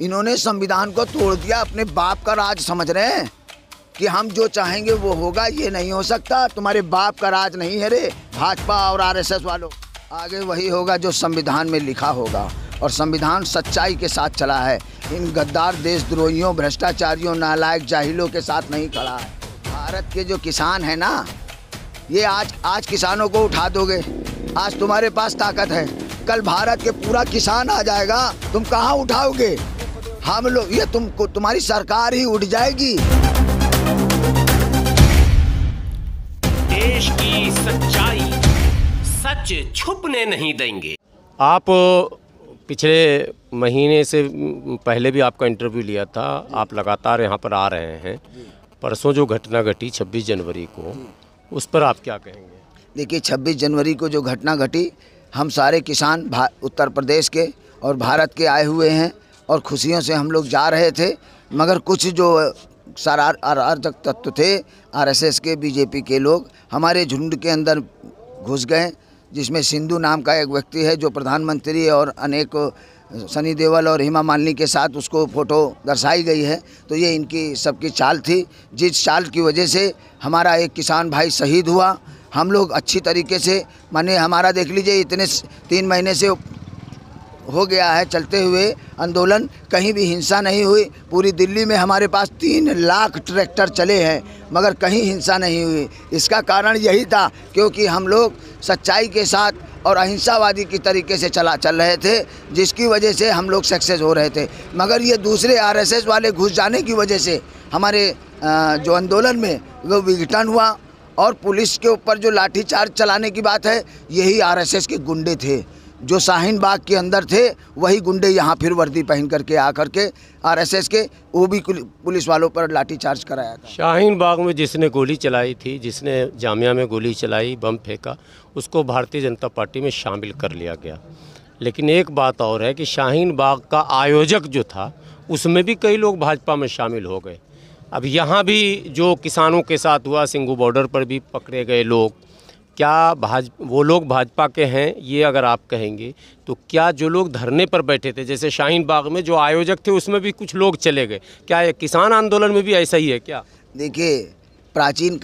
इन्होंने संविधान को तोड़ दिया, अपने बाप का राज समझ रहे हैं कि हम जो चाहेंगे वो होगा। ये नहीं हो सकता, तुम्हारे बाप का राज नहीं है रे भाजपा और आरएसएस वालों। आगे वही होगा जो संविधान में लिखा होगा, और संविधान सच्चाई के साथ चला है। इन गद्दार देशद्रोहियों, भ्रष्टाचारियों, नालायक जाहिलों के साथ नहीं खड़ा है। भारत के जो किसान है ना, ये आज किसानों को उठा दोगे, आज तुम्हारे पास ताकत है, कल भारत के पूरा किसान आ जाएगा, तुम कहाँ उठाओगे? हम लोग, ये तुम्हारी सरकार ही उठ जाएगी। देश की सच्चाई, सच छुपने नहीं देंगे। आप पिछले महीने से पहले भी आपका इंटरव्यू लिया था, आप लगातार यहाँ पर आ रहे हैं। परसों जो घटना घटी 26 जनवरी को, उस पर आप क्या कहेंगे? देखिए, 26 जनवरी को जो घटना घटी, हम सारे किसान उत्तर प्रदेश के और भारत के आए हुए हैं और खुशियों से हम लोग जा रहे थे, मगर कुछ जो अराजक तत्व थे, आरएसएस के, बीजेपी के लोग हमारे झुंड के अंदर घुस गए, जिसमें सिंधु नाम का एक व्यक्ति है जो प्रधानमंत्री और अनेक सनी देओल और हेमा मालिनी के साथ उसको फ़ोटो दर्शाई गई है। तो ये इनकी सबकी चाल थी, जिस चाल की वजह से हमारा एक किसान भाई शहीद हुआ। हम लोग अच्छी तरीके से, माने हमारा देख लीजिए, इतने 3 महीने से हो गया है चलते हुए आंदोलन, कहीं भी हिंसा नहीं हुई। पूरी दिल्ली में हमारे पास 3 लाख ट्रैक्टर चले हैं, मगर कहीं हिंसा नहीं हुई। इसका कारण यही था क्योंकि हम लोग सच्चाई के साथ और अहिंसावादी की तरीके से चल रहे थे, जिसकी वजह से हम लोग सक्सेस हो रहे थे। मगर ये दूसरे आरएसएस वाले घुस जाने की वजह से हमारे जो आंदोलन में वो विघटन हुआ, और पुलिस के ऊपर जो लाठीचार्ज चलाने की बात है, यही आरएसएस के गुंडे थे जो शाहीन बाग के अंदर थे। वही गुंडे यहाँ फिर वर्दी पहन करके आकर के आरएसएस के, वो भी पुलिस वालों पर लाठीचार्ज कराया था। शाहीन बाग में जिसने गोली चलाई थी, जिसने जामिया में गोली चलाई, बम फेंका, उसको भारतीय जनता पार्टी में शामिल कर लिया गया। लेकिन एक बात और है कि शाहीन बाग का आयोजक जो था, उसमें भी कई लोग भाजपा में शामिल हो गए। अब यहाँ भी जो किसानों के साथ हुआ, सिंघू बॉर्डर पर भी पकड़े गए लोग, क्या वो लोग भाजपा के हैं? ये अगर आप कहेंगे तो क्या जो लोग धरने पर बैठे थे, जैसे शाहीन बाग में जो आयोजक थे, उसमें भी कुछ लोग चले गए, क्या ये किसान आंदोलन में भी ऐसा ही है क्या? देखिए, प्राचीन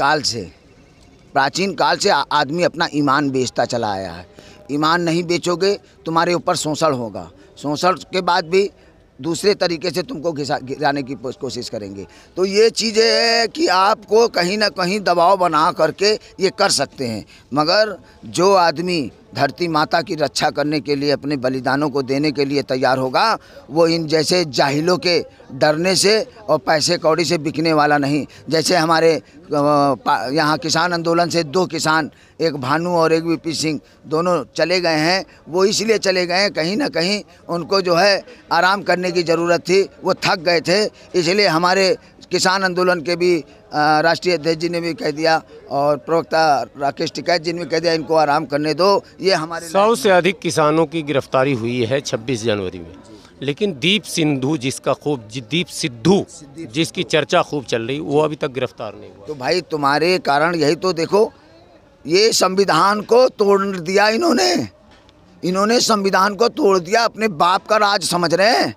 काल से आदमी अपना ईमान बेचता चला आया है। ईमान नहीं बेचोगे, तुम्हारे ऊपर शोषण होगा। शोषण के बाद भी दूसरे तरीके से तुमको गिराने की कोशिश करेंगे। तो ये चीज़ें है कि आपको कहीं ना कहीं दबाव बना करके ये कर सकते हैं, मगर जो आदमी धरती माता की रक्षा करने के लिए अपने बलिदानों को देने के लिए तैयार होगा, वो इन जैसे जाहिलों के डरने से और पैसे कौड़ी से बिकने वाला नहीं। जैसे हमारे यहाँ किसान आंदोलन से 2 किसान, एक भानु और एक वीपी सिंह, दोनों चले गए हैं। वो इसलिए चले गए हैं, कहीं ना कहीं उनको जो है आराम करने की ज़रूरत थी, वो थक गए थे। इसलिए हमारे किसान आंदोलन के भी राष्ट्रीय अध्यक्ष जी ने भी कह दिया और प्रवक्ता राकेश टिकैत जी ने भी कह दिया, इनको आराम करने दो। ये हमारे 100 से अधिक किसानों की गिरफ्तारी हुई है 26 जनवरी में, लेकिन दीप सिद्धू जिसकी चर्चा खूब चल रही, वो अभी तक गिरफ्तार नहीं हुआ। तो भाई तुम्हारे कारण यही तो देखो, ये संविधान को तोड़ दिया इन्होंने संविधान को तोड़ दिया, अपने बाप का राज समझ रहे हैं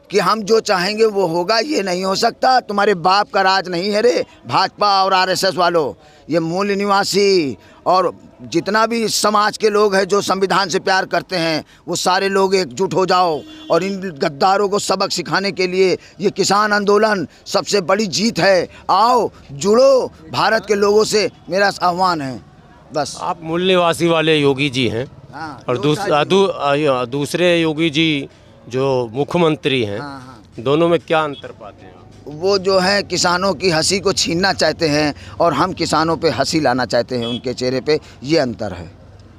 कि हम जो चाहेंगे वो होगा। ये नहीं हो सकता, तुम्हारे बाप का राज नहीं है रे भाजपा और आरएसएस वालों। ये मूल निवासी और जितना भी समाज के लोग हैं जो संविधान से प्यार करते हैं, वो सारे लोग एकजुट हो जाओ और इन गद्दारों को सबक सिखाने के लिए ये किसान आंदोलन सबसे बड़ी जीत है। आओ जुड़ो भारत के लोगों से, मेरा आह्वान है बस। आप मूल निवासी वाले योगी जी हैं, और दूसरे योगी जी जो मुख्यमंत्री हैं, दोनों में क्या अंतर पाते हैं? वो जो है किसानों की हंसी को छीनना चाहते हैं और हम किसानों पे हंसी लाना चाहते हैं उनके चेहरे पे, ये अंतर है।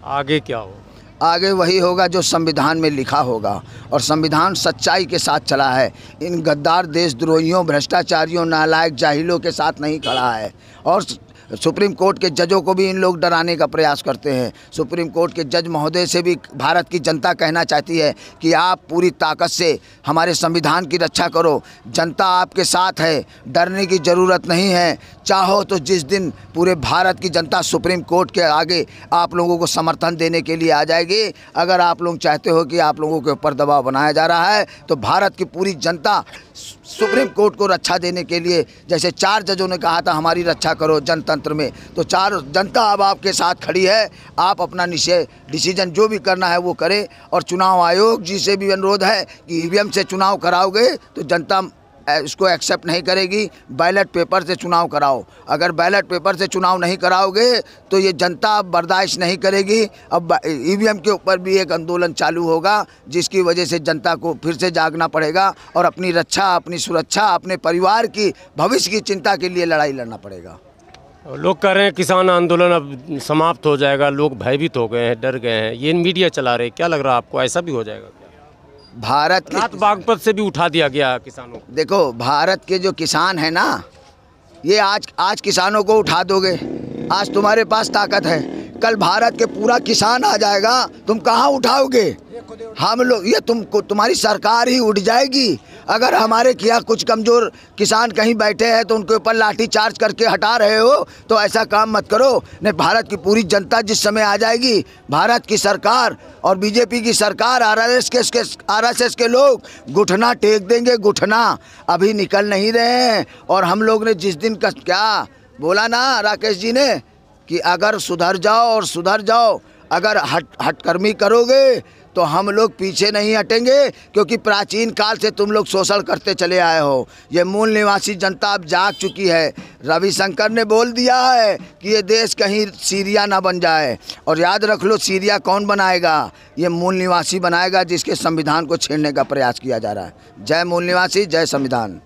आगे क्या हो? आगे वही होगा जो संविधान में लिखा होगा, और संविधान सच्चाई के साथ चला है। इन गद्दार देशद्रोहियों, भ्रष्टाचारियों, नालायक जाहिलों के साथ नहीं खड़ा है। और सुप्रीम कोर्ट के जजों को भी इन लोग डराने का प्रयास करते हैं। सुप्रीम कोर्ट के जज महोदय से भी भारत की जनता कहना चाहती है कि आप पूरी ताकत से हमारे संविधान की रक्षा करो। जनता आपके साथ है, डरने की ज़रूरत नहीं है। चाहो तो जिस दिन पूरे भारत की जनता सुप्रीम कोर्ट के आगे आप लोगों को समर्थन देने के लिए आ जाएगी। अगर आप लोग चाहते हो कि आप लोगों के ऊपर दबाव बनाया जा रहा है तो भारत की पूरी जनता सुप्रीम कोर्ट को रक्षा देने के लिए, जैसे 4 जजों ने कहा था हमारी रक्षा करो जनतंत्र में, तो 4 जनता अब आपके साथ खड़ी है। आप अपना डिसीजन जो भी करना है वो करें। और चुनाव आयोग जी से भी अनुरोध है कि ईवीएम से चुनाव कराओगे तो जनता इसको एक्सेप्ट नहीं करेगी। बैलेट पेपर से चुनाव कराओ। अगर बैलेट पेपर से चुनाव नहीं कराओगे तो ये जनता बर्दाश्त नहीं करेगी। अब ईवीएम के ऊपर भी एक आंदोलन चालू होगा, जिसकी वजह से जनता को फिर से जागना पड़ेगा और अपनी रक्षा, अपनी सुरक्षा, अपने परिवार की भविष्य की चिंता के लिए लड़ाई लड़ना पड़ेगा। लोग कह रहे हैं किसान आंदोलन अब समाप्त हो जाएगा, लोग भयभीत हो गए हैं, डर गए हैं, ये मीडिया चला रहे हैं। क्या लग रहा है आपको, ऐसा भी हो जाएगा? भारत रात बागपत से भी उठा दिया गया किसानों को। देखो, भारत के जो किसान है ना, ये आज किसानों को उठा दोगे, आज तुम्हारे पास ताकत है, कल भारत के पूरा किसान आ जाएगा, तुम कहाँ उठाओगे? हम लोग, ये तुम्हारी सरकार ही उठ जाएगी। अगर हमारे क्या कुछ कमज़ोर किसान कहीं बैठे हैं तो उनके ऊपर लाठी चार्ज करके हटा रहे हो, तो ऐसा काम मत करो। नहीं, भारत की पूरी जनता जिस समय आ जाएगी, भारत की सरकार और बीजेपी की सरकार, आरएसएस के लोग घुटना टेक देंगे, घुटना। अभी निकल नहीं रहे हैं। और हम लोग ने जिस दिन का क्या बोला ना राकेश जी ने कि अगर सुधर जाओ, अगर हटकर्मी करोगे तो हम लोग पीछे नहीं हटेंगे, क्योंकि प्राचीन काल से तुम लोग शोषण करते चले आए हो। ये मूल निवासी जनता अब जाग चुकी है। रविशंकर ने बोल दिया है कि ये देश कहीं सीरिया ना बन जाए। और याद रख लो, सीरिया कौन बनाएगा? ये मूल निवासी बनाएगा, जिसके संविधान को छेड़ने का प्रयास किया जा रहा है। जय मूल निवासी, जय संविधान।